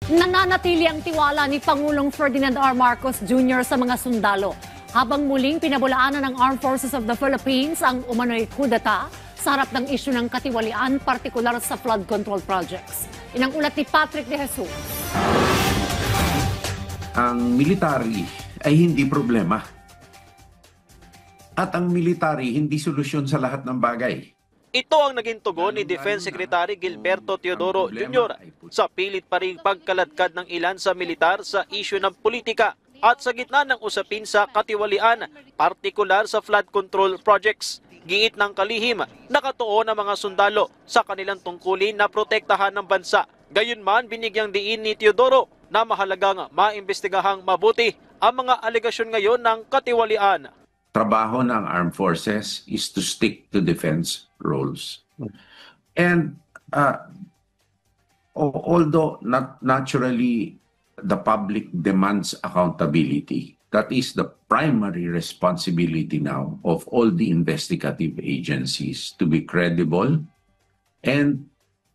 Nananatili ang tiwala ni Pangulong Ferdinand R. Marcos Jr. sa mga sundalo habang muling pinabulaanan ng Armed Forces of the Philippines ang umano'y kudeta sa harap ng isyu ng katiwalian, partikular sa flood control projects. Inang ulat ni Patrick De Jesus. Ang military ay hindi problema. At ang military hindi solusyon sa lahat ng bagay. Ito ang naging tugon ni Defense Secretary Gilberto Teodoro Jr. sa pilit pa ring pagkaladkad ng ilan sa militar sa isyu ng politika at sa gitna ng usapin sa katiwalian, partikular sa flood control projects. Giit ng kalihim, nakatuon ang mga sundalo sa kanilang tungkulin na protektahan ng bansa. Gayunman, binigyang diin ni Teodoro na mahalagang maimbestigahang mabuti ang mga alegasyon ngayon ng katiwalian. Trabaho ng armed forces is to stick to defense roles. And although not naturally the public demands accountability, that is the primary responsibility now of all the investigative agencies to be credible and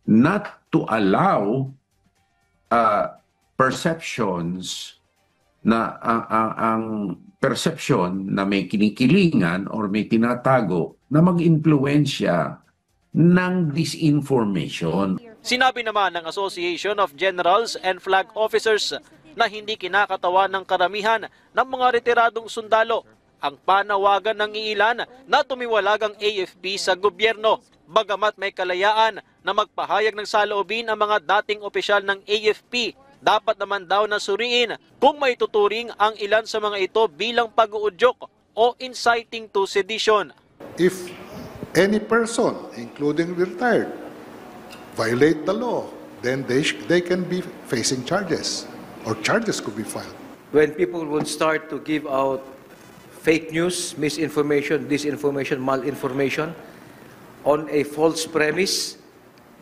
not to allow perceptions na ang perception na may kinikilingan or may tinatago na mag-impluwensya ng disinformation. Sinabi naman ng Association of Generals and Flag Officers na hindi kinakatawan ng karamihan ng mga retiradong sundalo ang panawagan ng iilan na tumiwalag ang AFP sa gobyerno, bagamat may kalayaan na magpahayag ng saloobin ang mga dating opisyal ng AFP. Dapat naman daw na suriin kung may tuturing ang ilan sa mga ito bilang pag-uudyok o inciting to sedition. If any person, including retired, violate the law, then they can be facing charges or charges could be filed. When people would start to give out fake news, misinformation, disinformation, malinformation on a false premise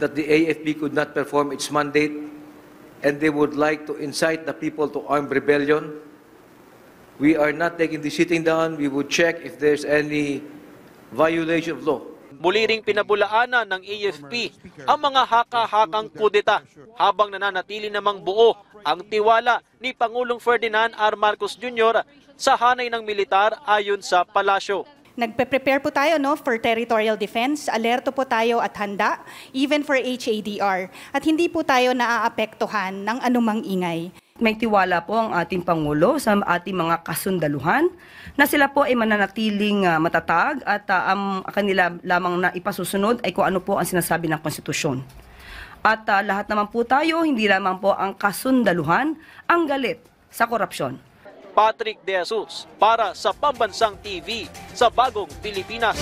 that the AFP could not perform its mandate and they would like to incite the people to armed rebellion, we are not taking the sitting down. We would check if there's any violation of law. Muli ring pinabulaanan ng AFP ang mga haka-hakang kudeta habang nananatili namang buo ang tiwala ni Pangulong Ferdinand R. Marcos Jr. sa hanay ng militar ayon sa palasyo. Nagpe-prepare po tayo for territorial defense, alerto po tayo at handa, even for HADR. At hindi po tayo naaapektuhan ng anumang ingay. May tiwala po ang ating Pangulo sa ating mga kasundaluhan na sila po ay mananatiling matatag at ang kanila lamang na ipasusunod ay kung ano po ang sinasabi ng konstitusyon. At lahat naman po tayo, hindi lamang po ang kasundaluhan ang galit sa korupsyon. Patrick De Jesus para sa Pambansang TV sa Bagong Pilipinas.